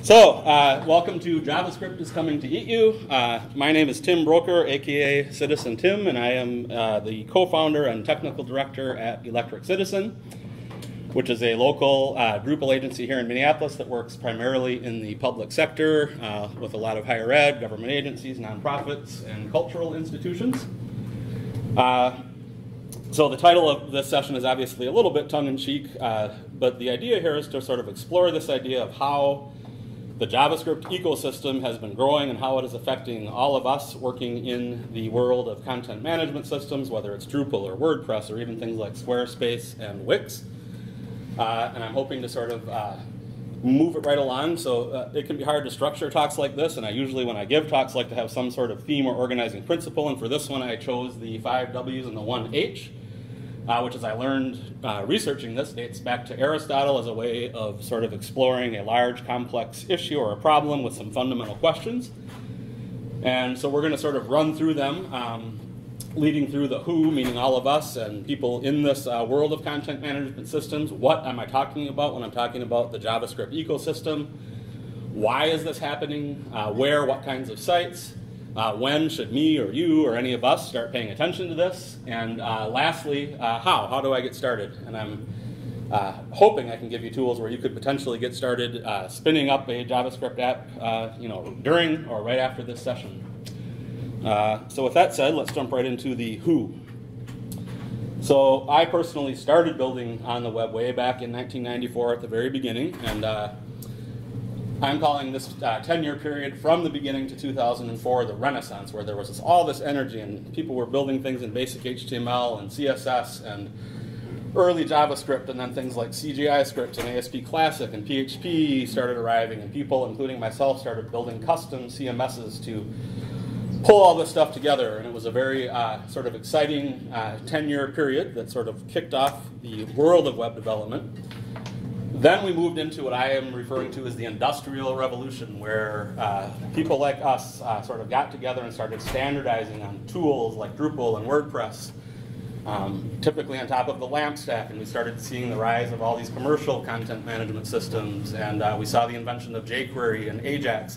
Welcome to JavaScript is Coming to Eat You. My name is Tim Broeker, aka Citizen Tim, and I am the co-founder and technical director at Electric Citizen, which is a local Drupal agency here in Minneapolis that works primarily in the public sector with a lot of higher ed, government agencies, nonprofits, and cultural institutions. So the title of this session is obviously a little bit tongue-in-cheek, but the idea here is to sort of explore this idea of how the JavaScript ecosystem has been growing and how it is affecting all of us working in the world of content management systems, whether it's Drupal or WordPress or even things like Squarespace and Wix. And I'm hoping to sort of move it right along. So it can be hard to structure talks like this, and I usually, when I give talks, like to have some sort of theme or organizing principle. And for this one, I chose the 5 W's and the 1 H. Which, as I learned researching this, dates back to Aristotle as a way of sort of exploring a large, complex issue or a problem with some fundamental questions. And so we're going to sort of run through them, leading through the who, meaning all of us and people in this world of content management systems. What am I talking about when I'm talking about the JavaScript ecosystem? Why is this happening? Where, what kinds of sites? When should me or you or any of us start paying attention to this? And lastly, how? How do I get started? And I'm hoping I can give you tools where you could potentially get started spinning up a JavaScript app during or right after this session. So with that said, let's jump right into the who. So I personally started building on the web way back in 1994 at the very beginning, and I'm calling this 10-year period from the beginning to 2004 the Renaissance, where there was all this energy and people were building things in basic HTML and CSS and early JavaScript, and then things like CGI scripts and ASP Classic and PHP started arriving, and people, including myself, started building custom CMSs to pull all this stuff together. And it was a very sort of exciting 10-year period that sort of kicked off the world of web development. Then we moved into what I am referring to as the Industrial Revolution, where people like us sort of got together and started standardizing on tools like Drupal and WordPress, typically on top of the JAMstack, and we started seeing the rise of all these commercial content management systems, and we saw the invention of jQuery and Ajax.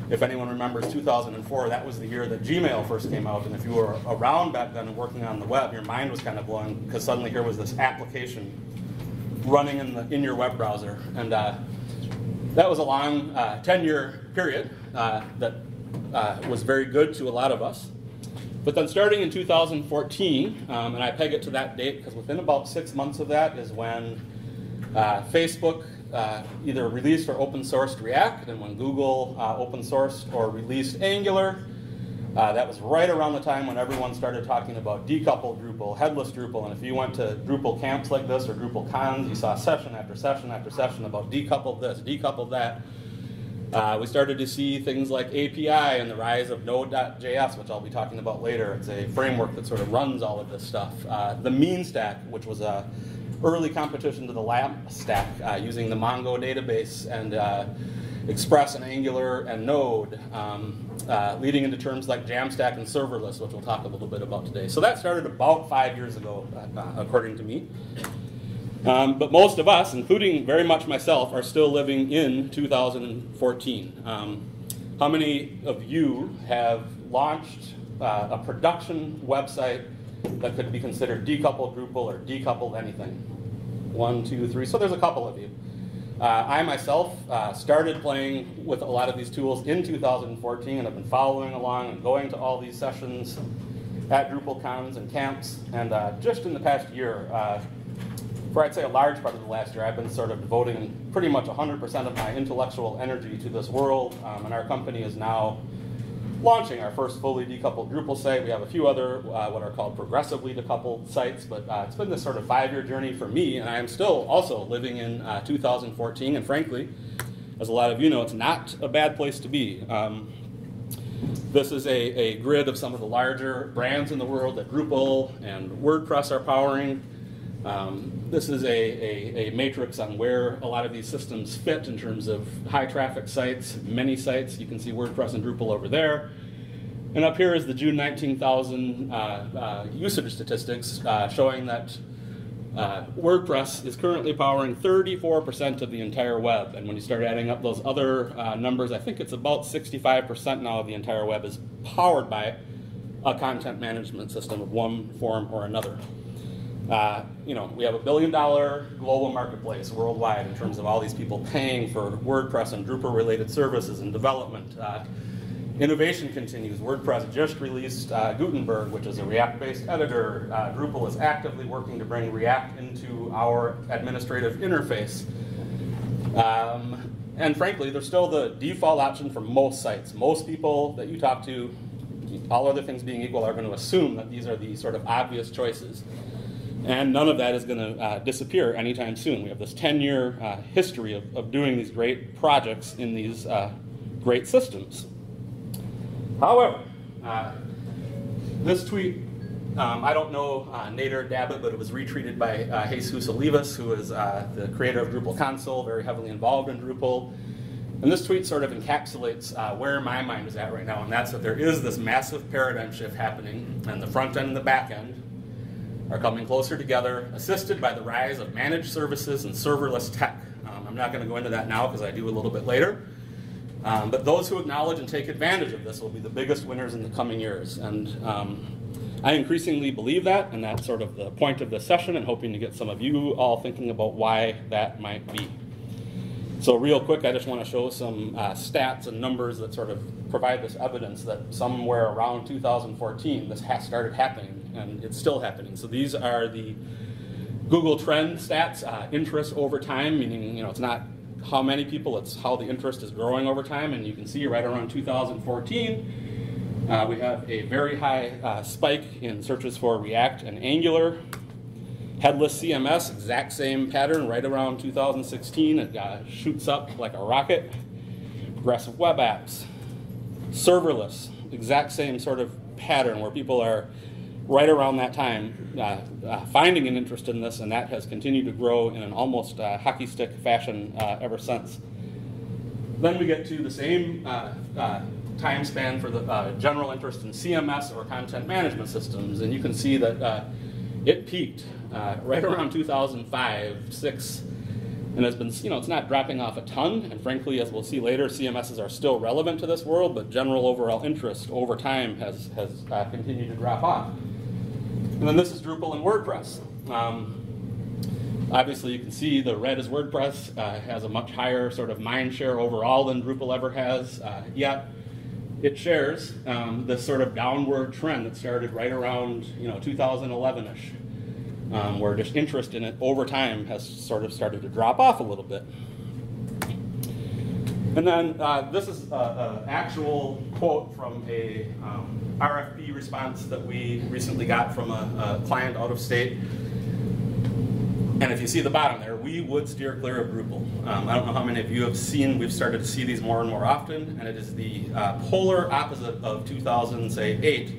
If anyone remembers 2004, that was the year that Gmail first came out, and if you were around back then and working on the web, your mind was kind of blown, because suddenly here was this application running in your web browser. And that was a long 10-year period that was very good to a lot of us. But then starting in 2014, and I peg it to that date because within about 6 months of that is when Facebook either released or open sourced React, and when Google open sourced or released Angular. That was right around the time when everyone started talking about decoupled Drupal, headless Drupal, and if you went to Drupal camps like this or Drupal cons, you saw session after session after session about decoupled this, decoupled that. We started to see things like API and the rise of Node.js, which I'll be talking about later. It's a framework that sort of runs all of this stuff. The mean stack, which was a early competition to the JAMstack, using the Mongo database and Express and Angular and Node, leading into terms like JAMstack and serverless, which we'll talk a little bit about today. So that started about 5 years ago, according to me. But most of us, including very much myself, are still living in 2014. How many of you have launched a production website that could be considered decoupled Drupal or decoupled anything? 1, 2, 3. So there's a couple of you. I myself started playing with a lot of these tools in 2014 and have been following along and going to all these sessions at Drupal cons and camps. And just in the past year, for I'd say a large part of the last year, I've been sort of devoting pretty much 100% of my intellectual energy to this world. And our company is now launching our first fully decoupled Drupal site. We have a few other what are called progressively decoupled sites, but it's been this sort of 5-year journey for me, and I am still also living in 2014, and frankly, as a lot of you know, it's not a bad place to be. This is a grid of some of the larger brands in the world that Drupal and WordPress are powering. This is a matrix on where a lot of these systems fit in terms of high traffic sites, many sites. You can see WordPress and Drupal over there. And up here is the June 19,000 usage statistics showing that WordPress is currently powering 34% of the entire web, and when you start adding up those other numbers, I think it's about 65% now of the entire web is powered by a content management system of one form or another. We have $1 billion global marketplace worldwide in terms of all these people paying for WordPress and Drupal-related services and development. Innovation continues. WordPress just released Gutenberg, which is a React-based editor. Drupal is actively working to bring React into our administrative interface. And frankly, they're still the default option for most sites. Most people that you talk to, all other things being equal, are going to assume that these are the sort of obvious choices. And none of that is going to disappear anytime soon. We have this 10-year history of doing these great projects in these great systems. However, this tweet, I don't know Nader Dabbit, but it was retweeted by Jesus Olivas, who is the creator of Drupal console, very heavily involved in Drupal. And this tweet sort of encapsulates where my mind is at right now, and that's that there is this massive paradigm shift happening, and the front end and the back end are coming closer together, assisted by the rise of managed services and serverless tech. I'm not going to go into that now because I do a little bit later. But those who acknowledge and take advantage of this will be the biggest winners in the coming years. And I increasingly believe that, and that's sort of the point of this session, and hoping to get some of you all thinking about why that might be. So real quick, I just want to show some stats and numbers that sort of provide this evidence that somewhere around 2014, this has started happening, and it's still happening. So these are the Google Trend stats, interest over time, meaning it's not how many people, it's how the interest is growing over time. And you can see right around 2014, we have a very high spike in searches for React and Angular. Headless CMS, exact same pattern right around 2016. It shoots up like a rocket. Progressive web apps. Serverless, exact same sort of pattern where people are right around that time finding an interest in this, and that has continued to grow in an almost hockey stick fashion ever since. Then we get to the same time span for the general interest in CMS or content management systems, and you can see that it peaked right around 2005-06, and has been, it's not dropping off a ton, and frankly, as we'll see later, CMSs are still relevant to this world, but general overall interest over time has continued to drop off. And then this is Drupal and WordPress. Obviously, you can see the red is WordPress, has a much higher sort of mind share overall than Drupal ever has, yet it shares this sort of downward trend that started right around 2011-ish, where just interest in it over time has sort of started to drop off a little bit. And then this is an actual quote from a RFP response that we recently got from a client out of state. And if you see the bottom there, we would steer clear of Drupal. I don't know how many of you have seen, we've started to see these more and more often, and it is the polar opposite of 2008,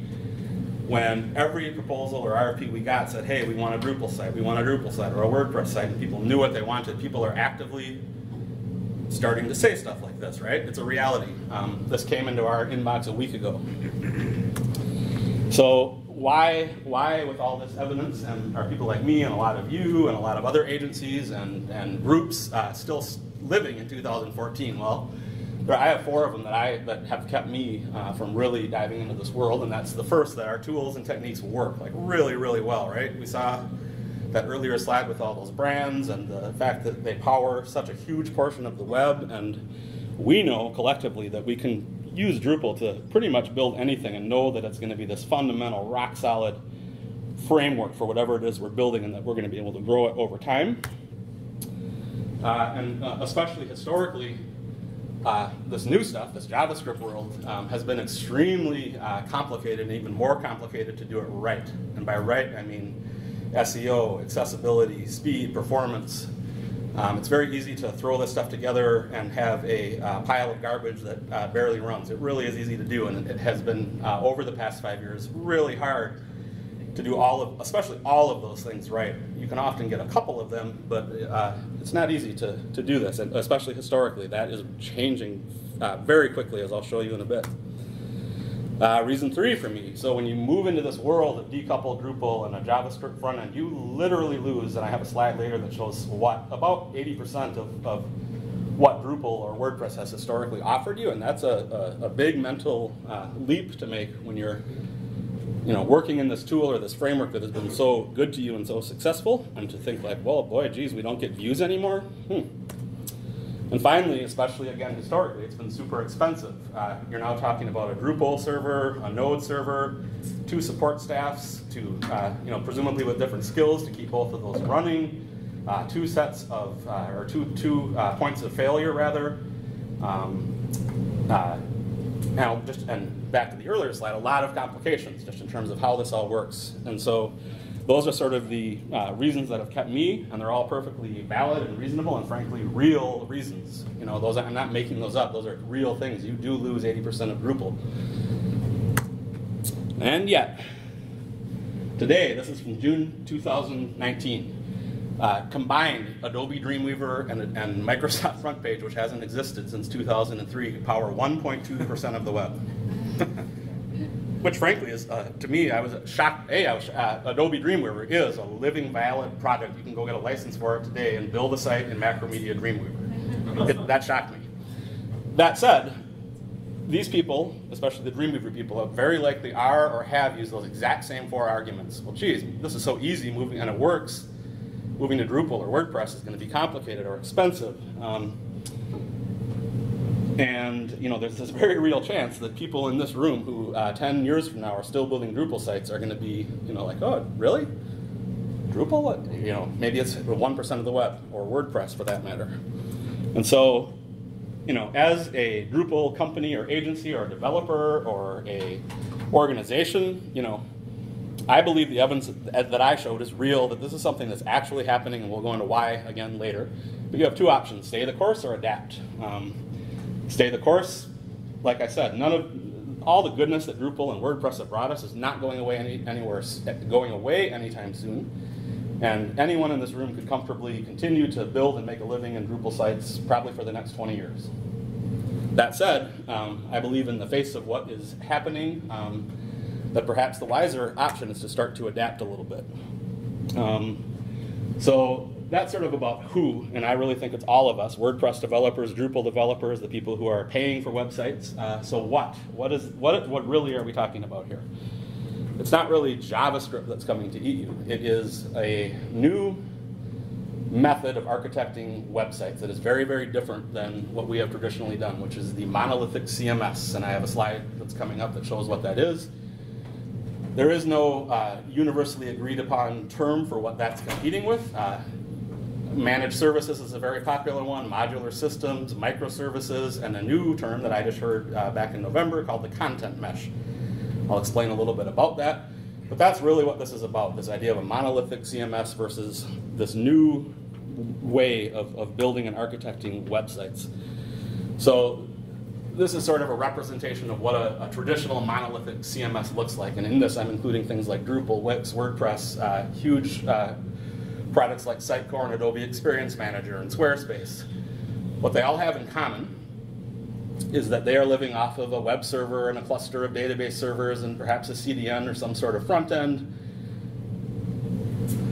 when every proposal or RFP we got said, hey, we want a Drupal site, we want a Drupal site, or a WordPress site, and people knew what they wanted. People are actively starting to say stuff like this, right? It's a reality. This came into our inbox a week ago. So why with all this evidence, and are people like me and a lot of you and a lot of other agencies and groups still living in 2014? Well, I have 4 of them that have kept me from really diving into this world, and that's the first, that our tools and techniques work like really, really well, right? We saw that earlier slide with all those brands and the fact that they power such a huge portion of the web, and we know collectively that we can use Drupal to pretty much build anything and know that it's going to be this fundamental, rock-solid framework for whatever it is we're building, and that we're going to be able to grow it over time. And especially historically, this new stuff, this JavaScript world, has been extremely complicated, and even more complicated to do it right. And by right, I mean SEO, accessibility, speed, performance. It's very easy to throw this stuff together and have a pile of garbage that barely runs. It really is easy to do, and it has been, over the past 5 years, really hard to do especially all of those things right. You can often get a couple of them, but it's not easy to do this, and especially historically. That is changing very quickly, as I'll show you in a bit. Reason 3 for me, so when you move into this world of decoupled Drupal and a JavaScript front end, you literally lose, and I have a slide later that shows what, about 80% of what Drupal or WordPress has historically offered you, and that's a big mental leap to make when you're working in this tool or this framework that has been so good to you and so successful, and to think like, well, boy, geez, we don't get views anymore? And finally, especially again historically, it's been super expensive. You're now talking about a Drupal server, a Node server, 2 support staffs, to presumably with different skills to keep both of those running, 2 sets of or two points of failure rather. Now, and back to the earlier slide, a lot of complications just in terms of how this all works. And so those are sort of the reasons that have kept me, and they're all perfectly valid and reasonable and frankly real reasons. Those, I'm not making those up, those are real things. You do lose 80% of Drupal. And yet, today, this is from June 2019, combined Adobe Dreamweaver and Microsoft Front Page, which hasn't existed since 2003, power 1.2% of the web. Which frankly is, to me, I was shocked. Adobe Dreamweaver is a living, valid project. You can go get a license for it today and build a site in Macromedia Dreamweaver. That shocked me. That said, these people, especially the Dreamweaver people, very likely are or have used those exact same 4 arguments. Well, geez, this is so easy moving, and it works. Moving to Drupal or WordPress is going to be complicated or expensive. And there's this very real chance that people in this room who 10 years from now are still building Drupal sites are going to be, like, oh, really? Drupal? What? Maybe it's 1% of the web, or WordPress for that matter. And so, as a Drupal company or agency or developer or a organization, I believe the evidence that I showed is real, that this is something that's actually happening, and we'll go into why again later. But you have 2 options: stay the course or adapt. Stay the course, like I said, all the goodness that Drupal and WordPress have brought us is not going away anytime soon. And anyone in this room could comfortably continue to build and make a living in Drupal sites probably for the next 20 years. That said, I believe in the face of what is happening, that perhaps the wiser option is to start to adapt a little bit. So that's sort of about who, and I really think it's all of us: WordPress developers, Drupal developers, the people who are paying for websites. So what really are we talking about here? It's not really JavaScript that's coming to eat you. It is a new method of architecting websites that is very, very different than what we have traditionally done, which is the monolithic CMS. And I have a slide that's coming up that shows what that is. There is no universally agreed upon term for what that's competing with. Managed services is a very popular one, modular systems, microservices, and a new term that I just heard back in November called the content mesh. I'll explain a little bit about that. But that's really what this is about, this idea of a monolithic CMS versus this new way of building and architecting websites. So this is sort of a representation of what a traditional monolithic CMS looks like. And in this, I'm including things like Drupal, Wix, WordPress, huge products like Sitecore and Adobe Experience Manager and Squarespace. What they all have in common is that they are living off of a web server and a cluster of database servers and perhaps a CDN or some sort of front end.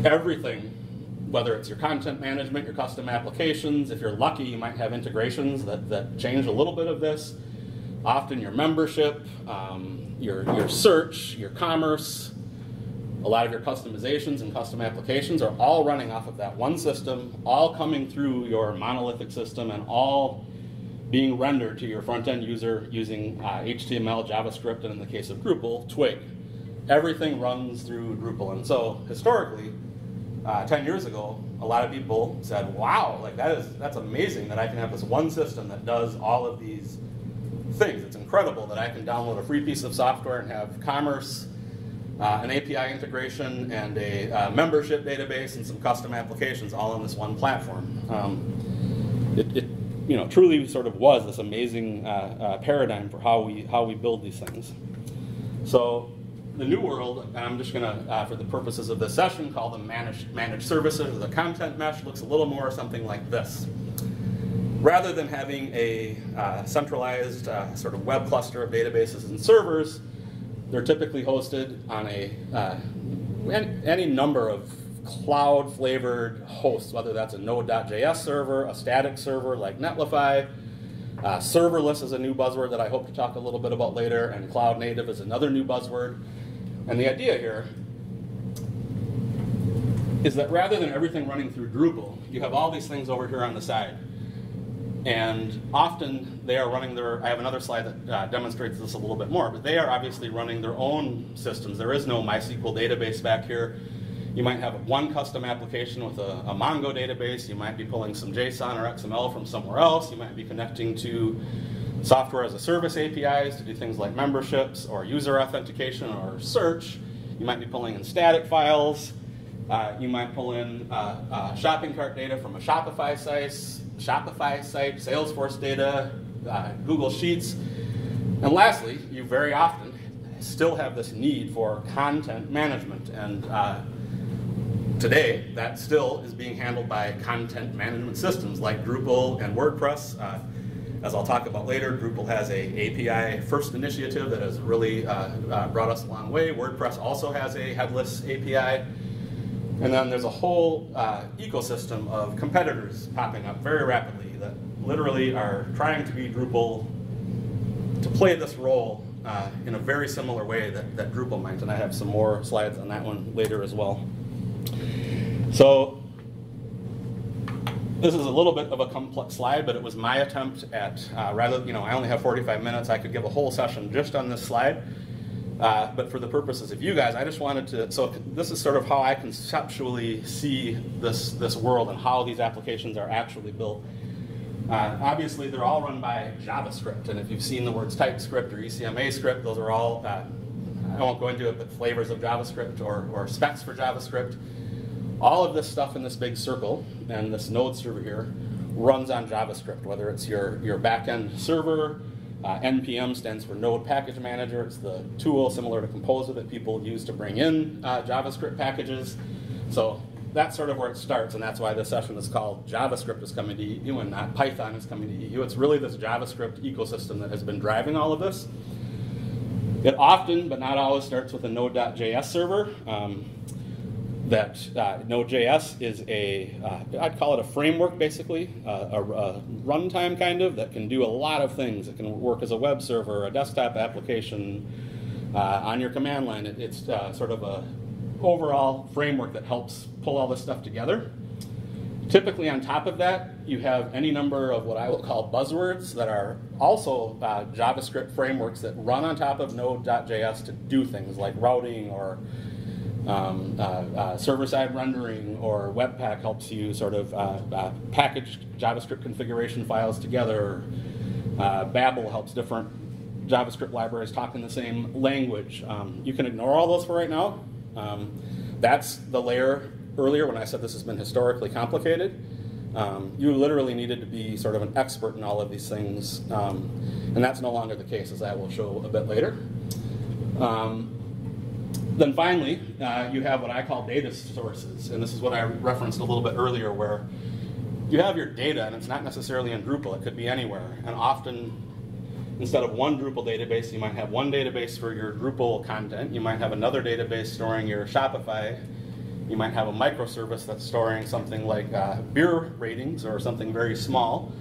Everything, whether it's your content management, your custom applications, if you're lucky, you might have integrations that change a little bit of this. Often your membership, your search, your commerce, a lot of your customizations and custom applications are all running off of that one system, all coming through your monolithic system and all being rendered to your front-end user using HTML, JavaScript, and in the case of Drupal, Twig. Everything runs through Drupal. And so historically, 10 years ago, a lot of people said, wow, like that's amazing that I can have this one system that does all of these things. It's incredible that I can download a free piece of software and have commerce, an API integration, and a membership database and some custom applications all on this one platform. It truly sort of was this amazing paradigm for how we build these things. So the new world, I'm just going to, for the purposes of this session, call them managed services. The content mesh looks a little more something like this. Rather than having a centralized sort of web cluster of databases and servers, They're typically hosted on any number of cloud-flavored hosts, whether that's a Node.js server, a static server like Netlify. Serverless is a new buzzword that I hope to talk a little bit about later, and cloud native is another new buzzword. And the idea here is that rather than everything running through Drupal, you have all these things over here on the side. And often they are running I have another slide that demonstrates this a little bit more, but they are obviously running their own systems. There is no MySQL database back here. You might have one custom application with a Mongo database. You might be pulling some JSON or XML from somewhere else. You might be connecting to software as a service APIs to do things like memberships or user authentication or search. You might be pulling in static files. You might pull in shopping cart data from a Shopify site, Salesforce data, Google Sheets. And lastly, you very often still have this need for content management. And today, that still is being handled by content management systems like Drupal and WordPress. As I'll talk about later, Drupal has an API-first initiative that has really brought us a long way. WordPress also has a headless API. And then there's a whole ecosystem of competitors popping up very rapidly that literally are trying to be Drupal, to play this role in a very similar way that Drupal might. And I have some more slides on that one later as well. So this is a little bit of a complex slide, but it was my attempt at, I only have 45 minutes, I could give a whole session just on this slide. But for the purposes of you guys, I just wanted to, so this is sort of how I conceptually see this world and how these applications are actually built. Obviously, they're all run by JavaScript, and if you've seen the words TypeScript or ECMA script, those are all, I won't go into it, but flavors of JavaScript or specs for JavaScript. All of this stuff in this big circle, and this node server here, runs on JavaScript, whether it's your backend server. NPM stands for Node Package Manager. It's the tool similar to Composer that people use to bring in JavaScript packages. So that's sort of where it starts, and that's why this session is called JavaScript is coming to EU and not Python is coming to EU. It's really this JavaScript ecosystem that has been driving all of this. It often, but not always, starts with a Node.js server. Node.js is I'd call it a framework basically, a runtime kind of, that can do a lot of things. It can work as a web server, a desktop application, on your command line. It's sort of a overall framework that helps pull all this stuff together. Typically on top of that, you have any number of what I will call buzzwords that are also JavaScript frameworks that run on top of Node.js to do things like routing or server-side rendering, or Webpack helps you sort of package JavaScript configuration files together. Babel helps different JavaScript libraries talk in the same language. You can ignore all those for right now. That's the layer earlier when I said this has been historically complicated. You literally needed to be sort of an expert in all of these things, and that's no longer the case, as I will show a bit later. Then finally, you have what I call data sources, and this is what I referenced a little bit earlier, where you have your data, and it's not necessarily in Drupal, it could be anywhere, and often instead of one Drupal database, you might have one database for your Drupal content, you might have another database storing your Shopify, you might have a microservice that's storing something like beer ratings or something very small,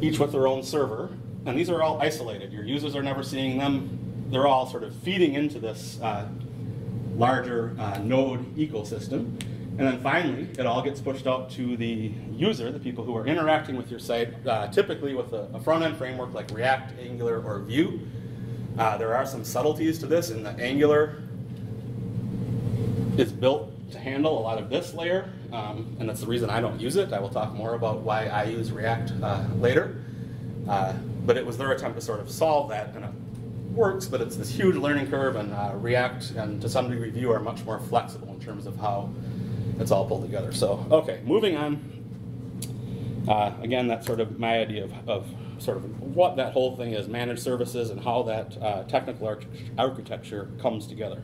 each with their own server, and these are all isolated. Your users are never seeing them. They're all sort of feeding into this larger node ecosystem. And then finally, it all gets pushed out to the user, the people who are interacting with your site, typically with a front-end framework like React, Angular, or Vue. There are some subtleties to this, and the Angular is built to handle a lot of this layer, and that's the reason I don't use it. I will talk more about why I use React later. But it was their attempt to sort of solve that, and it works, but it's this huge learning curve, and React and to some degree Vue are much more flexible in terms of how it's all pulled together. So, okay, moving on. Again, that's sort of my idea of sort of what that whole thing is, managed services, and how that technical architecture comes together.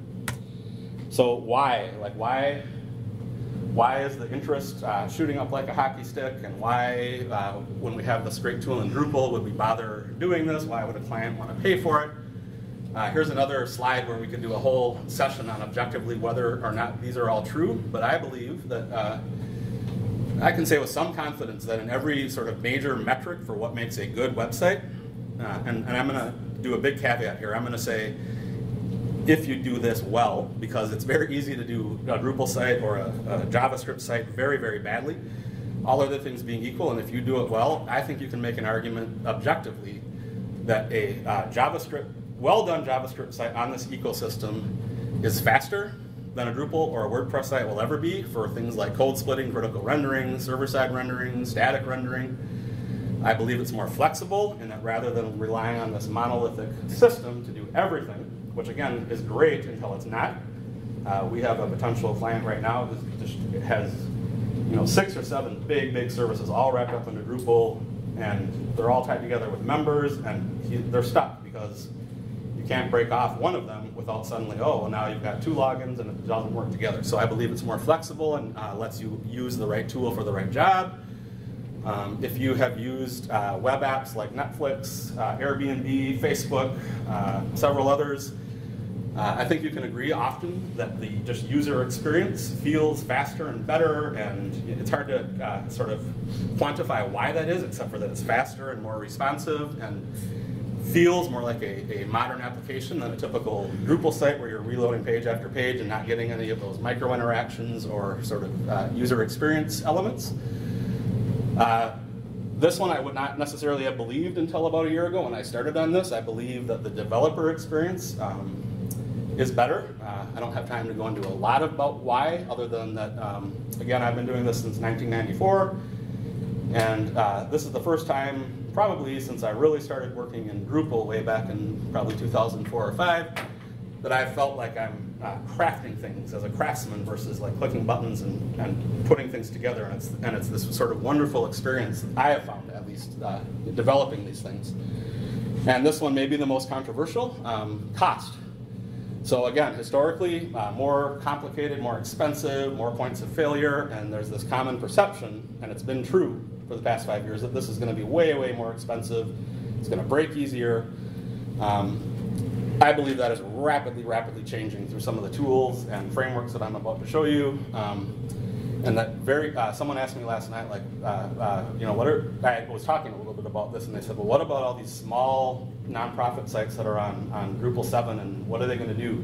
So why? Like why is the interest shooting up like a hockey stick, and why, when we have this great tool in Drupal, would we bother doing this? Why would a client want to pay for it? Here's another slide where we could do a whole session on objectively whether or not these are all true, but I believe that I can say with some confidence that in every sort of major metric for what makes a good website, and I'm going to do a big caveat here, I'm going to say if you do this well, because it's very easy to do a Drupal site or a JavaScript site very, very badly, all other things being equal, and if you do it well, I think you can make an argument objectively that a well-done JavaScript site on this ecosystem is faster than a Drupal or a WordPress site will ever be for things like code splitting, critical rendering, server-side rendering, static rendering. I believe it's more flexible in that rather than relying on this monolithic system to do everything, which again is great until it's not. We have a potential client right now who has 6 or 7 big services all wrapped up into Drupal, and they're all tied together with members, and they're stuck because you can't break off one of them without suddenly, oh, well, now you've got 2 logins and it doesn't work together. So I believe it's more flexible and lets you use the right tool for the right job. If you have used web apps like Netflix, Airbnb, Facebook, several others, I think you can agree often that the just user experience feels faster and better, and it's hard to sort of quantify why that is, except for that it's faster and more responsive and feels more like a modern application than a typical Drupal site where you're reloading page after page and not getting any of those micro interactions or sort of user experience elements. This one I would not necessarily have believed until about a year ago when I started on this. I believe that the developer experience is better. I don't have time to go into a lot about why, other than that, again, I've been doing this since 1994, and this is the first time probably since I really started working in Drupal way back in probably 2004 or 5, that I felt like I'm crafting things as a craftsman versus like clicking buttons and putting things together, and it's this sort of wonderful experience that I have found, at least, developing these things. And this one may be the most controversial, cost. So again, historically, more complicated, more expensive, more points of failure, and there's this common perception, and it's been true for the past 5 years, that this is going to be way more expensive, it's going to break easier. I believe that is rapidly changing through some of the tools and frameworks that I'm about to show you. And that someone asked me last night, like, I was talking a little bit about this, and they said, well, what about all these small nonprofit sites that are on Drupal 7, and what are they going to do?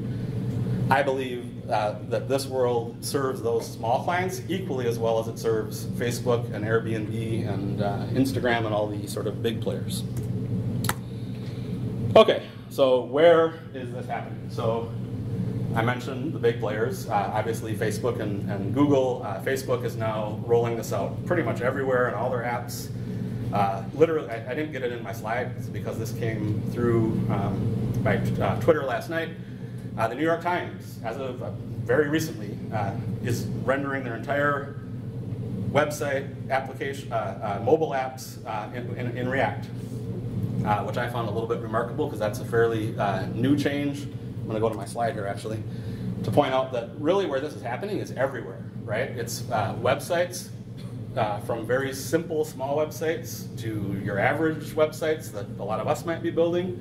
I believe that this world serves those small clients equally as well as it serves Facebook and Airbnb and Instagram and all the sort of big players. Okay, so where is this happening? So I mentioned the big players, obviously Facebook and Google. Facebook is now rolling this out pretty much everywhere in all their apps. Literally, I didn't get it in my slides because this came through by Twitter last night. The New York Times, as of very recently, is rendering their entire website, application, mobile apps in React, which I found a little bit remarkable because that's a fairly new change. I'm going to go to my slide here, actually, to point out that really where this is happening is everywhere, right? It's websites, from very simple small websites to your average websites that a lot of us might be building,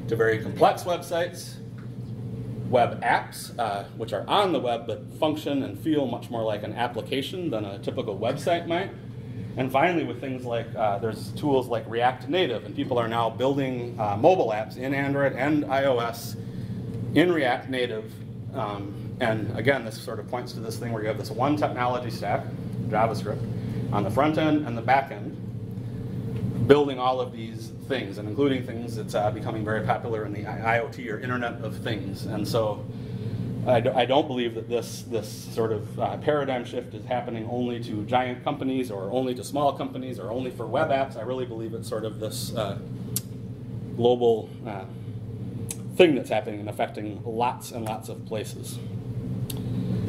to very complex websites, web apps, which are on the web but function and feel much more like an application than a typical website might. And finally, with things like, there's tools like React Native, and people are now building mobile apps in Android and iOS in React Native. And again, this sort of points to this thing where you have this one technology stack, JavaScript, on the front end and the back end, building all of these things, and including things that's becoming very popular in the IoT or Internet of Things. And so I don't believe that this sort of paradigm shift is happening only to giant companies or only to small companies or only for web apps. I really believe it's sort of this global thing that's happening and affecting lots and lots of places.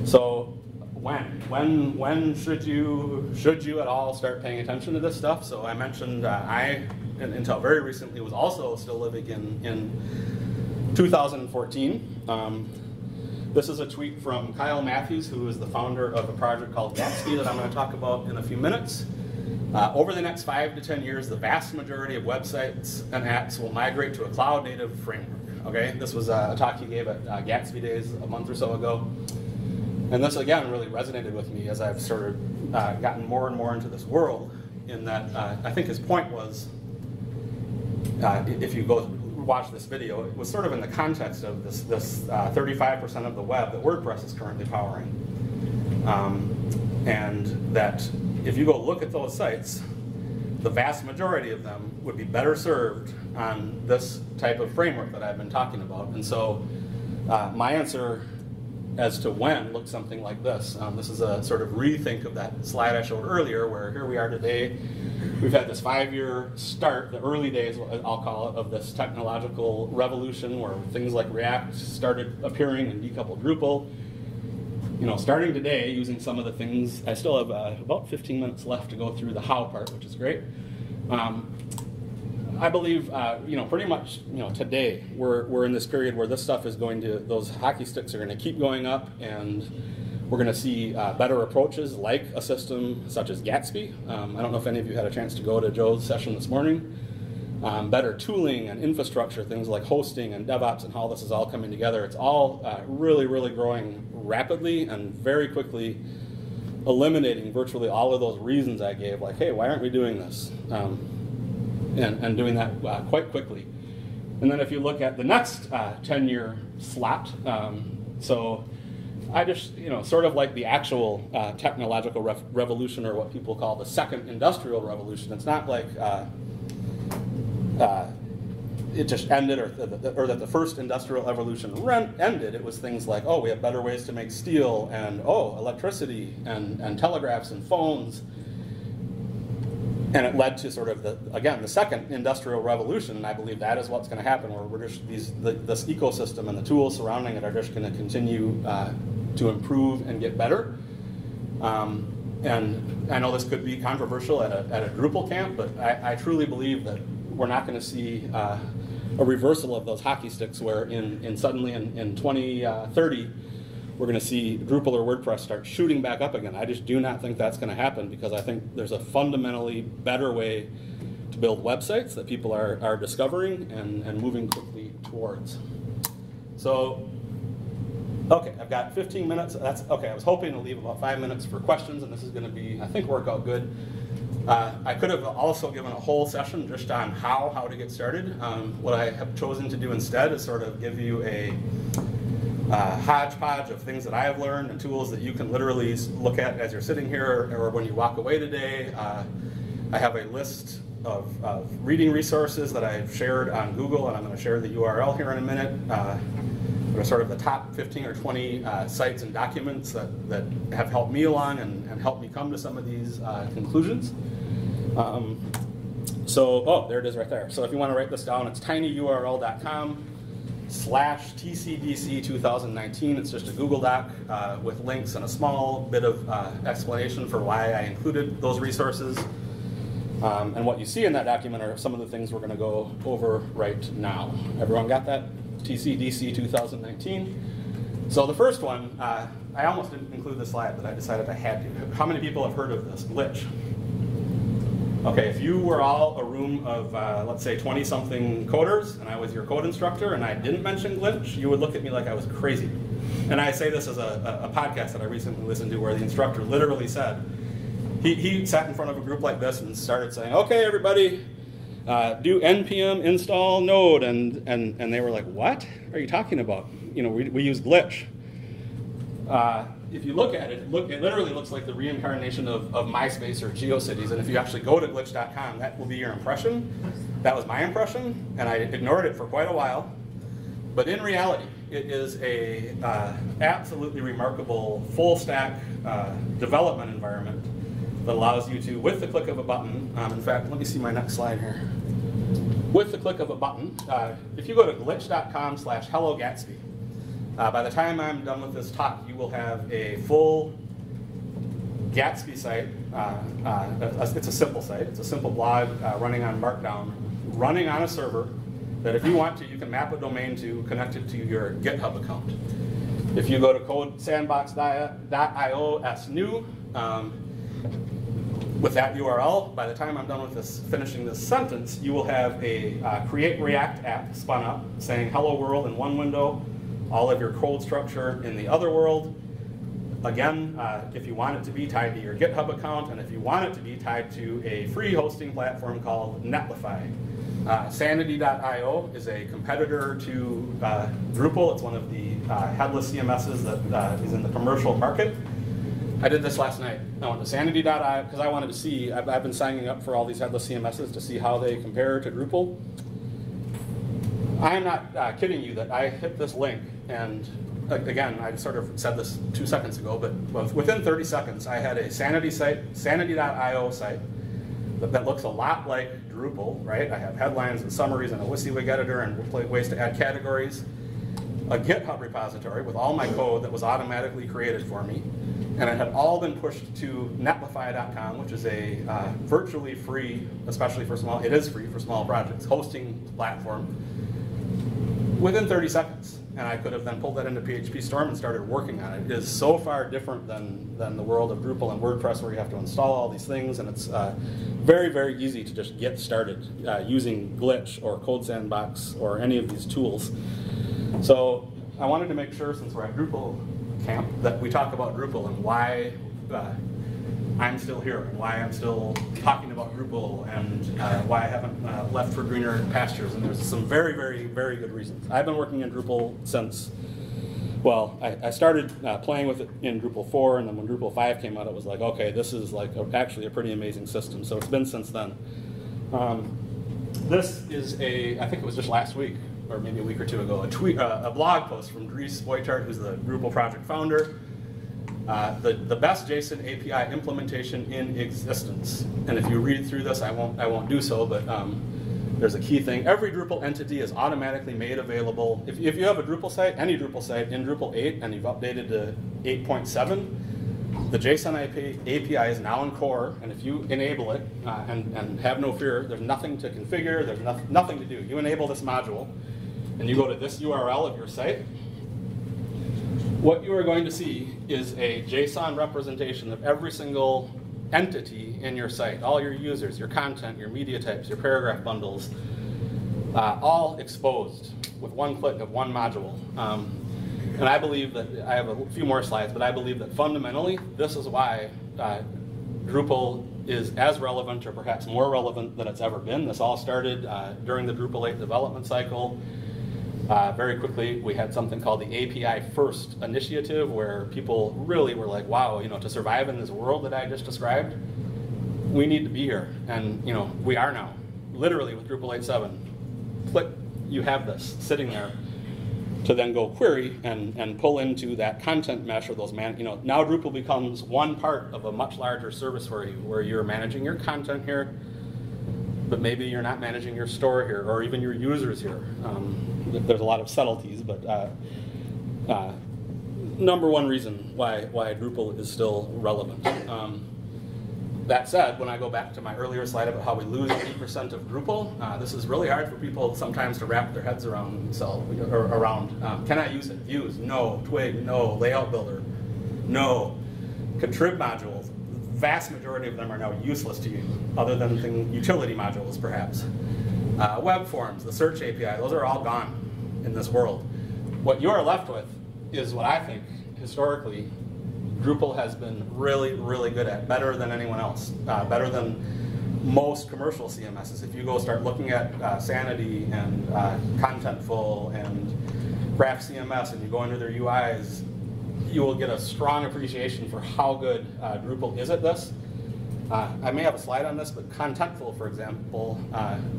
So when should you at all start paying attention to this stuff? So I mentioned until very recently, was also still living in 2014. This is a tweet from Kyle Matthews, who is the founder of a project called Gatsby that I'm going to talk about in a few minutes. Over the next 5 to 10 years, the vast majority of websites and apps will migrate to a cloud-native framework. Okay, this was a talk he gave at Gatsby Days a month or so ago. And this, again, really resonated with me as I've sort of gotten more and more into this world, in that I think his point was, if you go watch this video, it was sort of in the context of this 35% of the web that WordPress is currently powering. And that if you go look at those sites, the vast majority of them would be better served on this type of framework that I've been talking about. And so my answer as to when looks something like this. This is a sort of rethink of that slide I showed earlier, where here we are today. We've had this 5-year start, the early days, I'll call it, of this technological revolution where things like React started appearing and decoupled Drupal. You know, starting today, using some of the things, I still have about 15 minutes left to go through the how part, which is great. I believe, you know, pretty much, you know, today we're in this period where this stuff is going to, those hockey sticks are going to keep going up, and we're going to see better approaches like a system such as Gatsby. I don't know if any of you had a chance to go to Joe's session this morning. Better tooling and infrastructure, things like hosting and DevOps and how this is all coming together. It's all really, really growing rapidly and very quickly, eliminating virtually all of those reasons I gave, like, hey, why aren't we doing this? And doing that quite quickly. And then if you look at the next 10-year slot, so I just, you know, sort of like the actual technological revolution, or what people call the second industrial revolution. It's not like it just ended, or that the first industrial revolution ended. It was things like, oh, we have better ways to make steel, and oh, electricity, and telegraphs and phones. And it led to sort of, the second industrial revolution, and I believe that is what's going to happen, where we're just, this ecosystem and the tools surrounding it are just going to continue to improve and get better. And I know this could be controversial at a Drupal camp, but I truly believe that we're not going to see a reversal of those hockey sticks, where suddenly in 2030, we're going to see Drupal or WordPress start shooting back up again. I just do not think that's going to happen, because I think there's a fundamentally better way to build websites that people are discovering and moving quickly towards. So, okay, I've got 15 minutes. That's okay. I was hoping to leave about 5 minutes for questions, and this is going to be, I think, work out good. I could have also given a whole session just on how to get started. What I have chosen to do instead is sort of give you a hodgepodge of things that I have learned and tools that you can literally look at as you're sitting here or when you walk away today. I have a list of reading resources that I've shared on Google, and I'm going to share the URL here in a minute. They're sort of the top 15 or 20 sites and documents that have helped me along and helped me come to some of these conclusions. Oh, there it is right there. So if you want to write this down, it's tinyurl.com/TCDC2019. It's just a Google Doc with links and a small bit of explanation for why I included those resources. And what you see in that document are some of the things we're going to go over right now. Everyone got that? TCDC 2019. So the first one, I almost didn't include the slide, but I decided I had to. How many people have heard of this? Glitch. Okay, if you were all a room of, let's say, 20-something coders, and I was your code instructor, and I didn't mention glitch, you would look at me like I was crazy. And I say this as a podcast that I recently listened to, where the instructor literally said, he sat in front of a group like this and started saying, okay, everybody, do npm install node, and they were like, what are you talking about? You know, we use glitch. If you look at it, it literally looks like the reincarnation of MySpace or GeoCities, and if you actually go to glitch.com, that will be your impression. That was my impression, and I ignored it for quite a while. But in reality, it is a absolutely remarkable full-stack development environment that allows you to, with the click of a button, in fact, let me see my next slide here. With the click of a button, if you go to glitch.com/hello Gatsby, by the time I'm done with this talk, you will have a full Gatsby site. It's a simple site. It's a simple blog running on Markdown, running on a server that if you want to, you can map a domain to, connect it to your GitHub account. If you go to codesandbox.io/new, With that URL, by the time I'm done with this, finishing this sentence, you will have a create React app spun up saying hello world in one window, all of your code structure in the other world. Again, if you want it to be tied to your GitHub account, and if you want it to be tied to a free hosting platform called Netlify. Sanity.io is a competitor to Drupal. It's one of the headless CMSs that is in the commercial market. I did this last night. I went to sanity.io because I wanted to see, I've been signing up for all these headless CMSs to see how they compare to Drupal. I'm not kidding you that I hit this link, and again, I sort of said this 2 seconds ago, but within 30 seconds, I had a Sanity site, sanity.io site, that looks a lot like Drupal, right? I have headlines and summaries and a WYSIWYG editor and ways to add categories. A GitHub repository with all my code that was automatically created for me. And it had all been pushed to netlify.com, which is a virtually free, especially for small, it is free for small projects, hosting platform, within 30 seconds. And I could have then pulled that into PHP Storm and started working on it. It is so far different than the world of Drupal and WordPress, where you have to install all these things, and it's very, very easy to just get started using Glitch or Code Sandbox or any of these tools. So I wanted to make sure, since we're at Drupal camp, that we talk about Drupal and why I'm still here, and why I'm still talking about Drupal, and why I haven't left for greener pastures. And there's some very, very, very good reasons. I've been working in Drupal since, well, I started playing with it in Drupal 4, and then when Drupal 5 came out, it was like, okay, this is like actually a pretty amazing system. So it's been since then. This is I think it was just last week, or maybe a week or two ago, a blog post from Dries Boytart, who's the Drupal project founder. The best JSON API implementation in existence. And if you read through this, I won't do so, but there's a key thing. Every Drupal entity is automatically made available. If you have a Drupal site, any Drupal site in Drupal 8, and you've updated to 8.7, the JSON API is now in core, and if you enable it, and have no fear, there's nothing to configure, there's nothing to do. You enable this module, and you go to this URL of your site, what you are going to see is a JSON representation of every single entity in your site, all your users, your content, your media types, your paragraph bundles, all exposed with one click of one module. And I believe that, I have a few more slides, but I believe that fundamentally, this is why Drupal is as relevant, or perhaps more relevant than it's ever been. This all started during the Drupal 8 development cycle. Very quickly, we had something called the API First initiative, where people really were like, wow, to survive in this world that I just described, we need to be here. And we are now, literally with Drupal 8.7. Click, you have this sitting there to then go query and pull into that content mesh, or those now Drupal becomes one part of a much larger service for you, where you're managing your content here, but maybe you're not managing your store here, or even your users here. There's a lot of subtleties, but number one reason why Drupal is still relevant. That said, when I go back to my earlier slide about how we lose 80% of Drupal, this is really hard for people sometimes to wrap their heads around themselves, or around. Can I use it? Views? No. Twig? No. Layout Builder? No. Contrib modules? Vast majority of them are now useless to you, other than utility modules, perhaps. Web forms, the search API, those are all gone in this world. What you are left with is what I think, historically, Drupal has been really, really good at, better than anyone else, better than most commercial CMSs. If you go start looking at Sanity and Contentful and Graph CMS, and you go into their UIs, you will get a strong appreciation for how good Drupal is at this. I may have a slide on this, but Contentful, for example,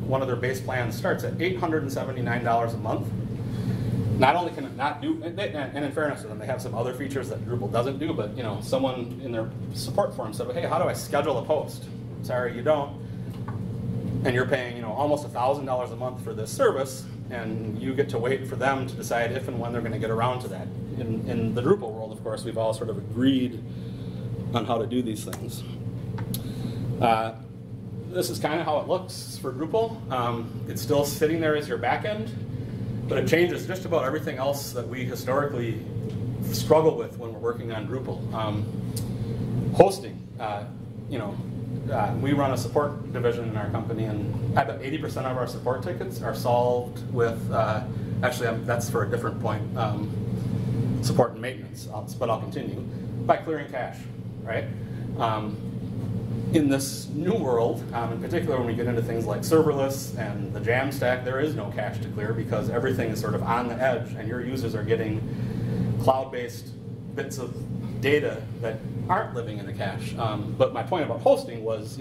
one of their base plans starts at $879 a month. Not only can it not do, and in fairness to them, they have some other features that Drupal doesn't do, but someone in their support forum said, hey, how do I schedule a post? Sorry, you don't. And you're paying almost $1,000 a month for this service, and you get to wait for them to decide if and when they're going to get around to that. In the Drupal world, of course, we've all sort of agreed on how to do these things. This is kind of how it looks for Drupal. It's still sitting there as your backend, but it changes just about everything else that we historically struggle with when we're working on Drupal. Hosting, we run a support division in our company, and about 80% of our support tickets are solved with, actually that's for a different point, support and maintenance, but I'll continue, by clearing cache, right? In this new world, in particular when we get into things like serverless and the JAMstack, there is no cache to clear because everything is sort of on the edge and your users are getting cloud-based bits of data that aren't living in the cache. But my point about hosting was,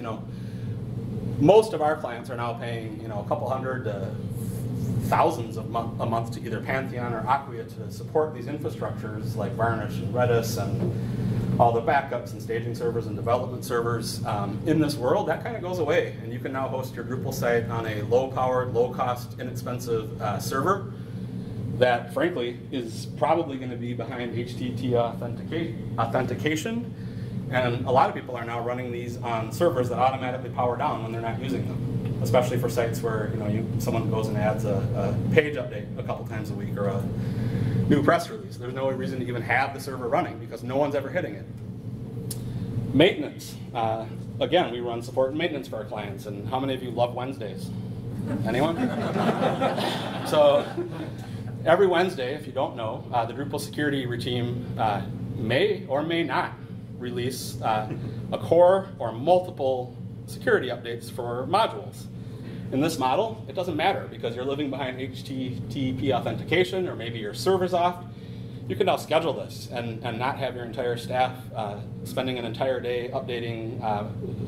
most of our clients are now paying, a couple hundred to thousands a month to either Pantheon or Acquia to support these infrastructures like Varnish and Redis and all the backups and staging servers and development servers. In this world, that kind of goes away, and you can now host your Drupal site on a low-powered, low-cost, inexpensive server that, frankly, is probably going to be behind HTTP authentication, and a lot of people are now running these on servers that automatically power down when they're not using them, especially for sites where someone goes and adds a page update a couple times a week or a new press release. There's no reason to even have the server running because no one's ever hitting it. Maintenance. Again, we run support and maintenance for our clients, and how many of you love Wednesdays? Anyone? So every Wednesday, if you don't know, the Drupal security team may or may not release a core or multiple security updates for modules. In this model, it doesn't matter because you're living behind HTTP authentication or maybe your server's off. You can now schedule this and not have your entire staff spending an entire day updating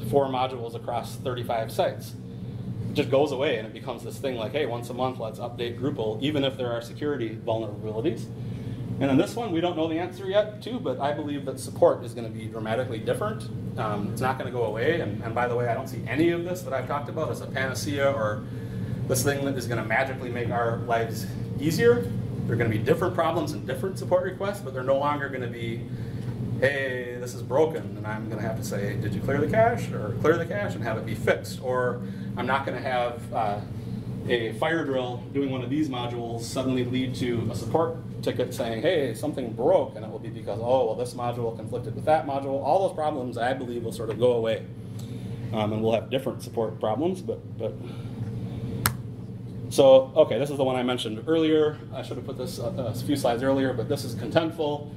4 modules across 35 sites. It just goes away and it becomes this thing like, hey, once a month, let's update Drupal, even if there are security vulnerabilities. And in this one, we don't know the answer yet, too, but I believe that support is going to be dramatically different. It's not going to go away. And by the way, I don't see any of this that I've talked about as a panacea or this thing that is going to magically make our lives easier. There are going to be different problems and different support requests, but they're no longer going to be, hey, this is broken, and I'm going to have to say, did you clear the cache? Or clear the cache and have it be fixed. Or I'm not going to have a fire drill doing one of these modules suddenly lead to a support ticket saying, hey, something broke, and it will be because, oh, well, this module conflicted with that module. All those problems, I believe, will sort of go away. And we'll have different support problems, but so, okay, this is the one I mentioned earlier. I should have put this a few slides earlier, but this is contentful.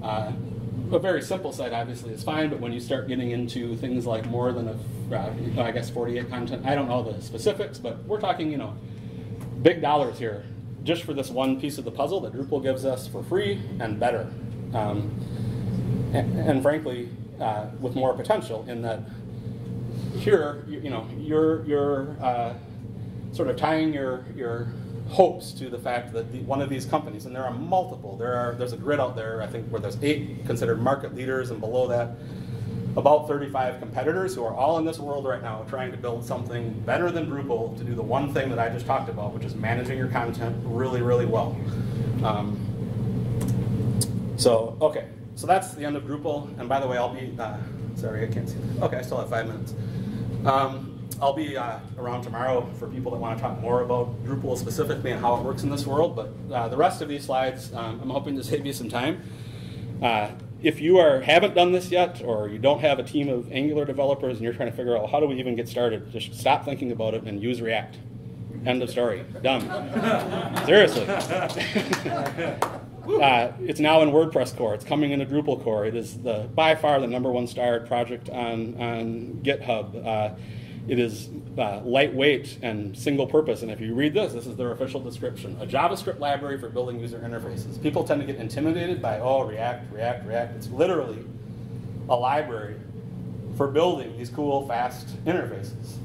A very simple site, obviously, is fine, but when you start getting into things like more than I guess 48 content, I don't know the specifics, but we're talking, big dollars here just for this one piece of the puzzle that Drupal gives us for free and better. And frankly, with more potential in that here, you're sort of tying your hopes to the fact that one of these companies, and there are multiple, there's a grid out there, I think, where there's 8 considered market leaders, and below that, about 35 competitors who are all in this world right now trying to build something better than Drupal to do the one thing that I just talked about, which is managing your content really, really well. Okay, so that's the end of Drupal, and by the way, I'll be, sorry, I can't see that. Okay, I still have 5 minutes. I'll be around tomorrow for people that want to talk more about Drupal specifically and how it works in this world, but the rest of these slides, I'm hoping to save you some time. If you haven't done this yet, or you don't have a team of Angular developers and you're trying to figure out how do we even get started, just stop thinking about it and use React. End of story. Done. Seriously. It's now in WordPress core. It's coming into Drupal core. It is by far the #1 starred project on GitHub. It is lightweight and single purpose, and if you read this is their official description. A JavaScript library for building user interfaces. People tend to get intimidated by, oh, React. It's literally a library for building these cool, fast interfaces.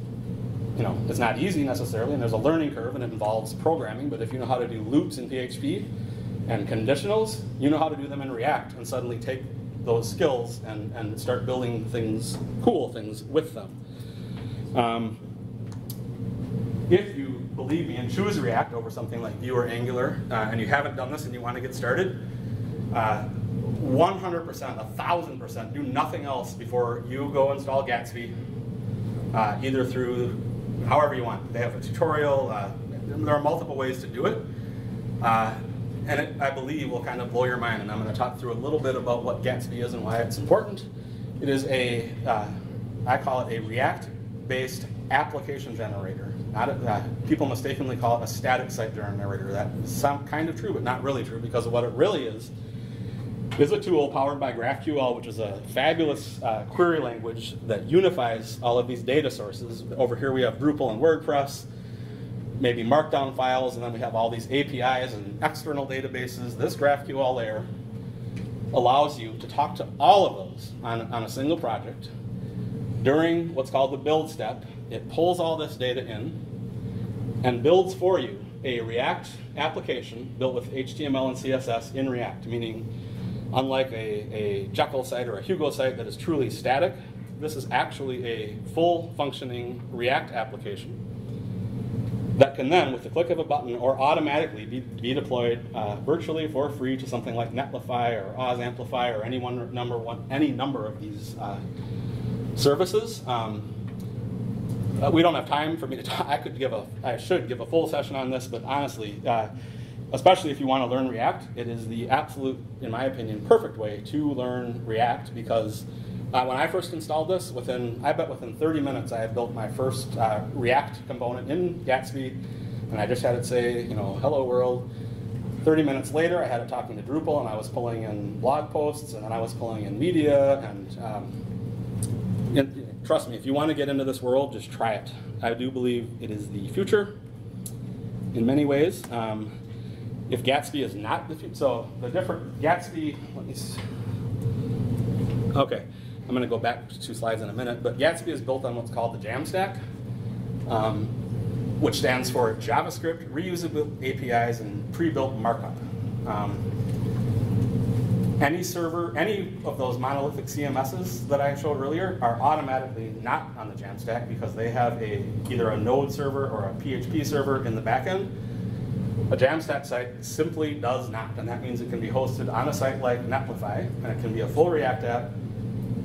It's not easy necessarily, and there's a learning curve, and it involves programming, but if you know how to do loops in PHP and conditionals, you know how to do them in React, and suddenly take those skills and start building things, cool things with them. If you believe me and choose React over something like Vue or Angular, and you haven't done this and you want to get started, 100%, 1,000%, do nothing else before you go install Gatsby, either through however you want. They have a tutorial. There are multiple ways to do it. And it, I believe, will kind of blow your mind. And I'm going to talk through a little bit about what Gatsby is and why it's important. It is a I call it a React-based application generator. People mistakenly call it a static site generator. That is kind of true, but not really true, because of what it really is a tool powered by GraphQL, which is a fabulous query language that unifies all of these data sources. Over here we have Drupal and WordPress, maybe Markdown files, and then we have all these APIs and external databases. This GraphQL layer allows you to talk to all of those on a single project. During what's called the build step, it pulls all this data in and builds for you a React application built with HTML and CSS in React, meaning unlike a Jekyll site or a Hugo site that is truly static, this is actually a full functioning React application that can then, with the click of a button, or automatically be deployed virtually for free to something like Netlify or OzAmplify or any number of these services. We don't have time for me to talk. I should give a full session on this, but honestly, especially if you want to learn React, it is the absolute, in my opinion, perfect way to learn React, because when I first installed this, I bet within 30 minutes I had built my first React component in Gatsby, and I just had it say, hello world. 30 minutes later, I had it talking to Drupal, and I was pulling in blog posts, and then I was pulling in media, and trust me, if you want to get into this world, just try it. I do believe it is the future in many ways. If Gatsby is not the future, so the different Gatsby, let me see. Okay, I'm going to go back to 2 slides in a minute, but Gatsby is built on what's called the JAMstack, which stands for JavaScript, reusable APIs, and pre-built markup. Any server, any of those monolithic CMSs that I showed earlier are automatically not on the JAMstack because they have either a Node server or a PHP server in the backend. A JAMstack site simply does not, and that means it can be hosted on a site like Netlify, and it can be a full React app,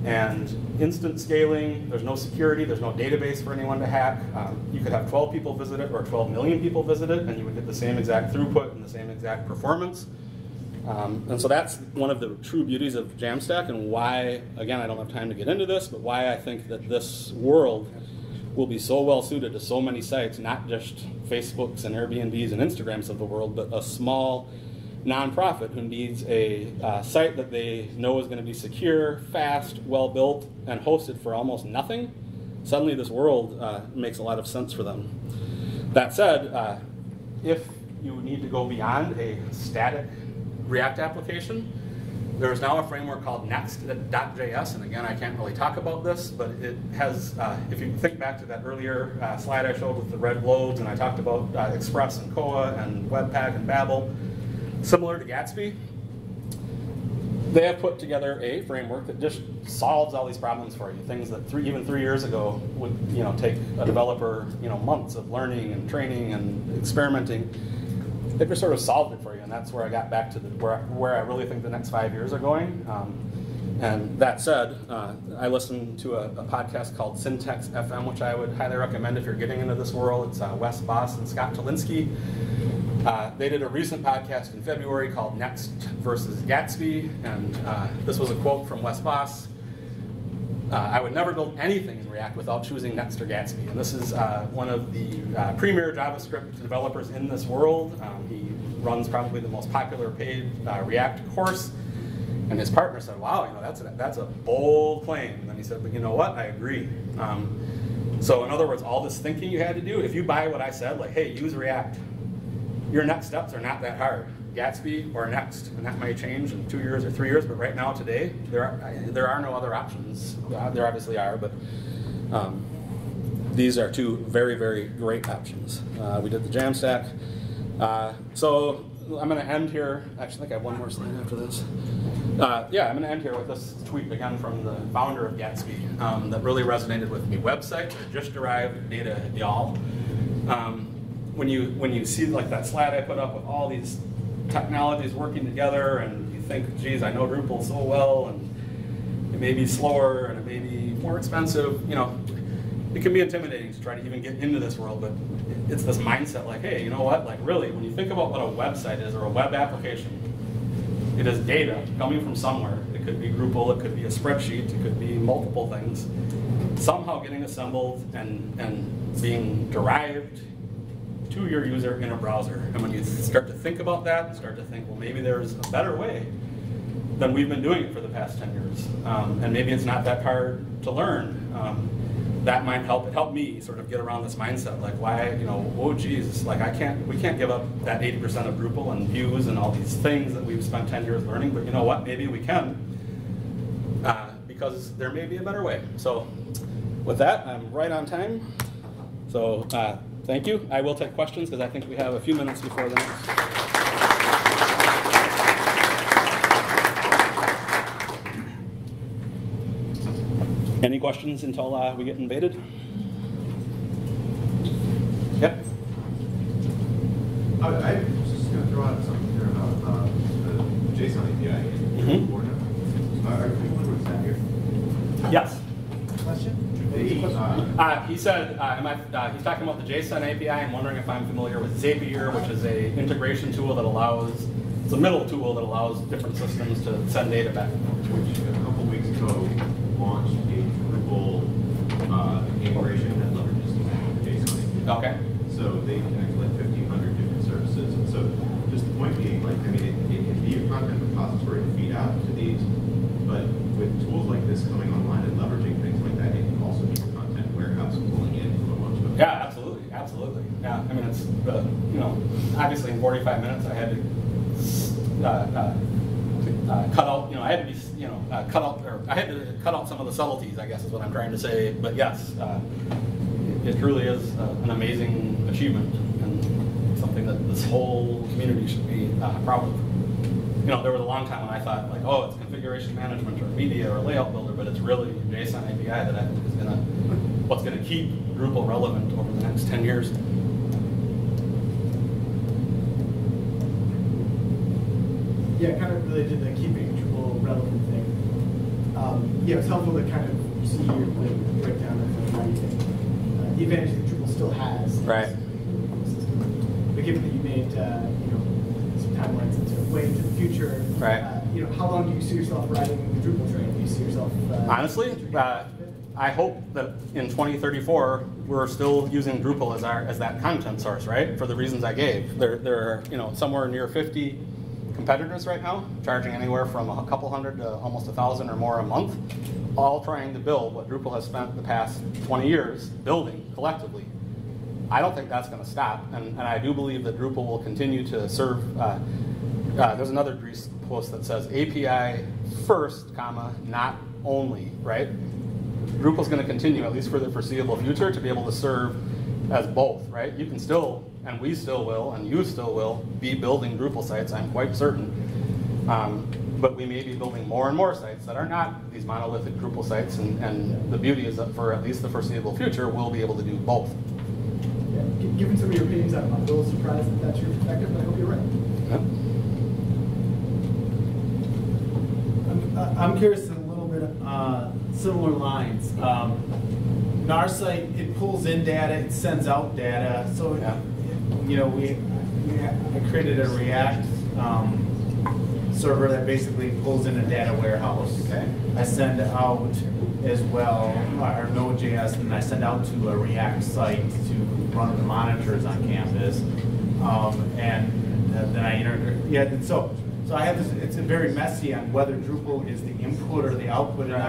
and instant scaling, there's no security, there's no database for anyone to hack. You could have 12 people visit it or 12 million people visit it, and you would get the same exact throughput and the same exact performance. And so that's one of the true beauties of JAMstack, and why, again, I don't have time to get into this, but why I think that this world will be so well suited to so many sites, not just Facebooks and Airbnbs and Instagrams of the world, but a small nonprofit who needs a site that they know is going to be secure, fast, well built, and hosted for almost nothing. Suddenly this world makes a lot of sense for them. That said, if you need to go beyond a static React application, there's now a framework called Next.js, and again, I can't really talk about this, but it has, if you think back to that earlier slide I showed with the red globes, and I talked about Express and Koa and Webpack and Babel, similar to Gatsby, they have put together a framework that just solves all these problems for you. Things that even 3 years ago would take a developer months of learning and training and experimenting. They've just sort of solved it for you, and that's where I got back to where I really think the next 5 years are going. And that said, I listened to a podcast called Syntax FM, which I would highly recommend if you're getting into this world. It's Wes Boss and Scott Tolinsky. They did a recent podcast in February called Next versus Gatsby, and this was a quote from Wes Boss. I would never build anything in React without choosing Next or Gatsby. And this is one of the premier JavaScript developers in this world. He runs probably the most popular paid React course. And his partner said, wow, that's a bold claim. And then he said, but you know what, I agree. So in other words, all this thinking you had to do, if you buy what I said, like, hey, use React, your next steps are not that hard. Gatsby or Next, and that may change in 2 years or 3 years, but right now, today, there are no other options. There obviously are, but these are 2 very, very great options. We did the JAMstack. So I'm going to end here. Actually, I think I have one more slide after this. Yeah, I'm going to end here with this tweet again from the founder of Gatsby that really resonated with me. Websites are just derived data, y'all. When you see like that slide I put up with all these technologies working together, and you think, geez, I know Drupal so well, and it may be slower and it may be more expensive. It can be intimidating to try to even get into this world, but it's this mindset like, hey, you know what? Like really, when you think about what a website is or a web application, it is data coming from somewhere. It could be Drupal, it could be a spreadsheet, it could be multiple things. somehow getting assembled and being derived to your user in a browser. And when you start to think about that and start to think, well, maybe there's a better way, then we've been doing it for the past 10 years. And maybe it's not that hard to learn. That might help me sort of get around this mindset, like why, oh geez, like we can't give up that 80% of Drupal and views and all these things that we've spent 10 years learning, but you know what, maybe we can, because there may be a better way. So with that, I'm right on time. So thank you. I will take questions because I think we have a few minutes before the next. Any questions until we get invaded? Yep. I was just going to throw out something here about the JSON API. Are you familiar with that here? Yes. Question? He said, he's talking about the JSON API. I'm wondering if I'm familiar with Zapier, which is a integration tool that allows, it's a middle tool that allows different systems to send data back. Which a couple weeks ago launched a Drupal integration that leverages the JSON API. Okay. So they connect like 1,500 different services. And so just the point being, like, I mean, it can be a content repository to feed out to these, but with tools like this coming online and leveraging things like that, it can also be a content warehouse pulling in from a bunch of them. Yeah, absolutely, absolutely. Yeah, I mean, it's obviously in 45 minutes I had to cut out, I had to be, I had to cut out some of the subtleties, I guess is what I'm trying to say. But yes, it truly is an amazing achievement and something that this whole community should be proud of. There was a long time when I thought, like, oh, it's configuration management or media or layout builder, but it's really JSON API that I think is what's gonna keep Drupal relevant over the next 10 years. Yeah, kind of related to the keeping Drupal relevant thing. Yeah, it's helpful to kind of see your breakdown of how you think the advantage that Drupal still has. Right. But given that you made some timelines way into the future, right? How long do you see yourself riding the Drupal train? Do you see yourself? Honestly, I hope that in 2034 we're still using Drupal as that content source, right? For the reasons I gave. There are somewhere near 50 competitors right now, charging anywhere from a couple hundred to almost 1,000 or more a month, all trying to build what Drupal has spent the past 20 years building collectively. I don't think that's going to stop, and I do believe that Drupal will continue to serve. There's another Dries post that says API first, comma, not only, right? Drupal's going to continue, at least for the foreseeable future, to be able to serve as both, right? You can still, and we still will, and you still will, be building Drupal sites, I'm quite certain. But we may be building more and more sites that are not these monolithic Drupal sites, and the beauty is that for at least the foreseeable future, we'll be able to do both. Yeah. Given some of your opinions, I'm a little surprised that that's your perspective, but I hope you're right. Yep. I'm curious in a little bit similar lines. In our site, it pulls in data, it sends out data. So, yeah. I created a React server that basically pulls in a data warehouse. Okay. I send out as well our Node.js, and I send out to a React site to run the monitors on campus, and then I integrate. Yeah, so I have this. It's very messy on whether Drupal is the input or the output, and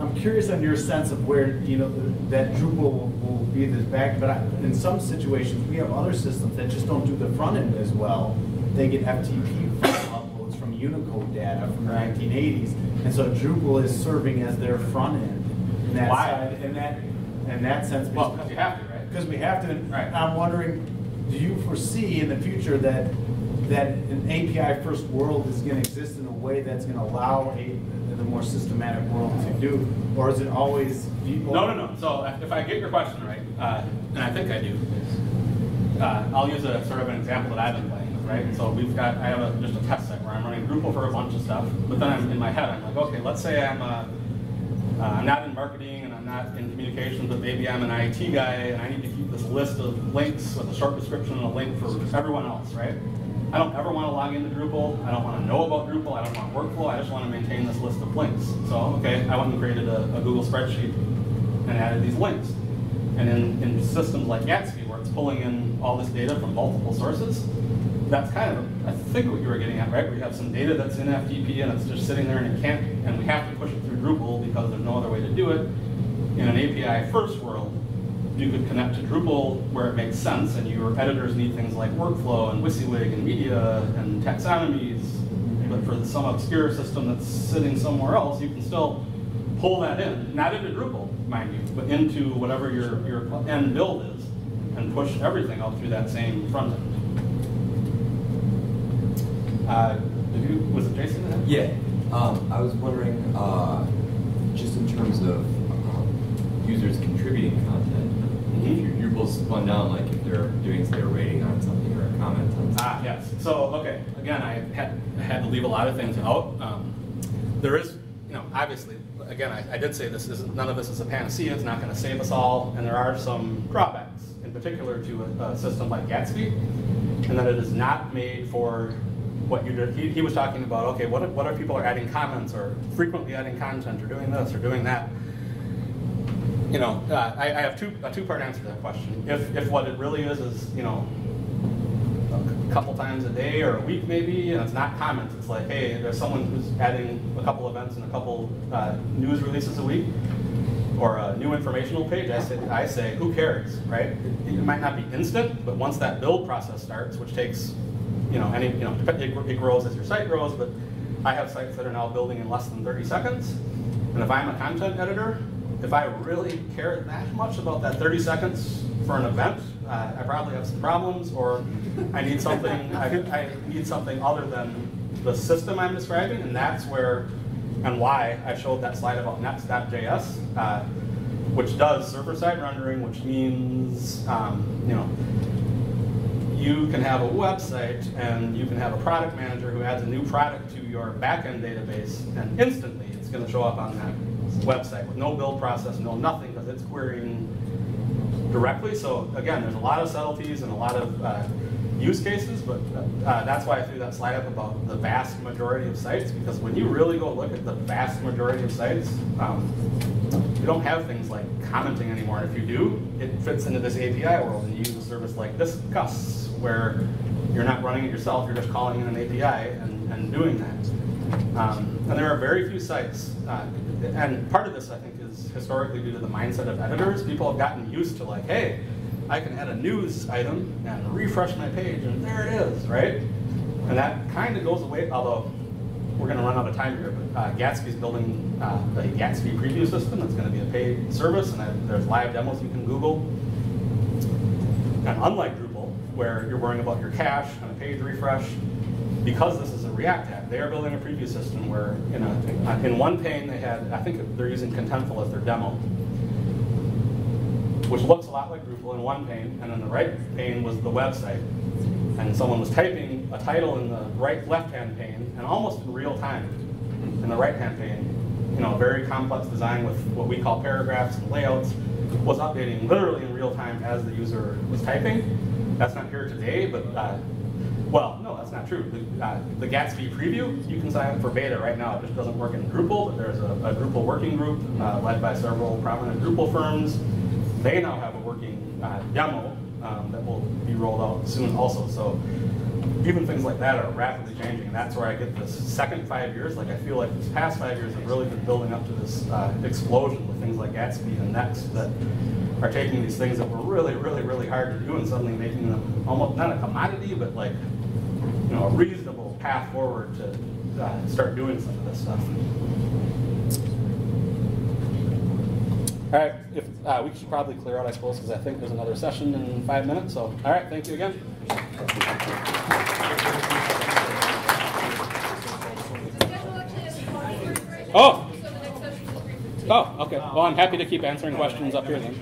I'm curious on your sense of where that Drupal will be this back. But in some situations, we have other systems that just don't do the front end as well. They get FTP file uploads from Unicode data from the 1980s, and so Drupal is serving as their front end in that side. In that sense, well, because you have to, right? Because we have to. Right. I'm wondering, do you foresee in the future that an API first world is going to exist in a way that's going to allow the more systematic world to do, or is it always? No. So if I get your question right, and I think I do, I'll use a sort of an example that I've been playing with, right? So I have just a test site where I'm running Drupal for a bunch of stuff, but then in my head I'm like, okay, let's say I'm not in marketing and I'm not in communications, but maybe I'm an IT guy and I need to keep this list of links with a short description and a link for everyone else, right? I don't ever want to log into Drupal. I don't want to know about Drupal. I don't want workflow. I just want to maintain this list of links. So, okay, I went and created a Google spreadsheet and added these links. And in systems like Gatsby, where it's pulling in all this data from multiple sources, that's kind of, I think, what you were getting at, right? Where you have some data that's in FTP and it's just sitting there and you can't, and we have to push it through Drupal because there's no other way to do it. In an API first world, you could connect to Drupal where it makes sense, and your editors need things like workflow and WYSIWYG and media and taxonomies. But for some obscure system that's sitting somewhere else, you can still pull that in, not into Drupal, mind you, but into whatever your end build is, and push everything out through that same front end. Was it Jason that? Yeah, I was wondering, just in terms of users contributing content, if your Drupal's spun down, like if they're doing, say, a rating on something or a comment on something. Yes. So, okay, again, I had to leave a lot of things out. There is, obviously, again, I did say none of this is a panacea. It's not going to save us all, and there are some drawbacks, in particular to a system like Gatsby, and that it is not made for what you did. He was talking about, okay, what if people are adding comments or frequently adding content or doing this or doing that? I have a two-part answer to that question. If what it really is, a couple times a day or a week maybe, and it's not comments, it's like, hey, there's someone who's adding a couple events and a couple news releases a week, or a new informational page, I say, who cares, right? It might not be instant, but once that build process starts, which takes, it grows as your site grows, but I have sites that are now building in less than 30 seconds, and if I'm a content editor, if I really care that much about that 30 seconds for an event, I probably have some problems, or I need something. I need something other than the system I'm describing, and that's where and why I showed that slide about next.js, which does server-side rendering, which means you can have a website and you can have a product manager who adds a new product to your backend database, and instantly it's going to show up on that website with no build process, no nothing, because it's querying directly. So again, there's a lot of subtleties and a lot of use cases, but that's why I threw that slide up about the vast majority of sites, because when you really go look at the vast majority of sites, you don't have things like commenting anymore. And if you do, it fits into this API world, and you use a service like this, Gus, where you're not running it yourself, you're just calling in an API and doing that. And there are very few sites, and part of this, I think, is historically due to the mindset of editors. People have gotten used to, like, hey, I can add a news item and refresh my page, and there it is, right? And that kind of goes away, although we're going to run out of time here, but Gatsby's building a Gatsby preview system that's going to be a paid service, and there's live demos you can Google. And unlike Drupal, where you're worrying about your cache and a page refresh, because this is a React app, they are building a preview system where in one pane they had, I think they're using Contentful as their demo, which looks a lot like Drupal in one pane, and in the right pane was the website. And someone was typing a title in the left-hand pane, and almost in real time, in the right-hand pane, a very complex design with what we call paragraphs and layouts, was updating literally in real time as the user was typing. That's not here today, but well, no, that's not true. The Gatsby preview, you can sign up for beta right now. It just doesn't work in Drupal, but there's a Drupal working group led by several prominent Drupal firms. They now have a working demo that will be rolled out soon also. So even things like that are rapidly changing, and that's where I get this second 5 years. Like, I feel like these past 5 years have really been building up to this explosion with things like Gatsby and Next that are taking these things that were really, really, really hard to do and suddenly making them almost not a commodity, but like a reasonable path forward to start doing some of this stuff. All right, we should probably clear out, I suppose, because I think there's another session in 5 minutes. So, all right, thank you again. Oh, okay. Well, I'm happy to keep answering questions up here then.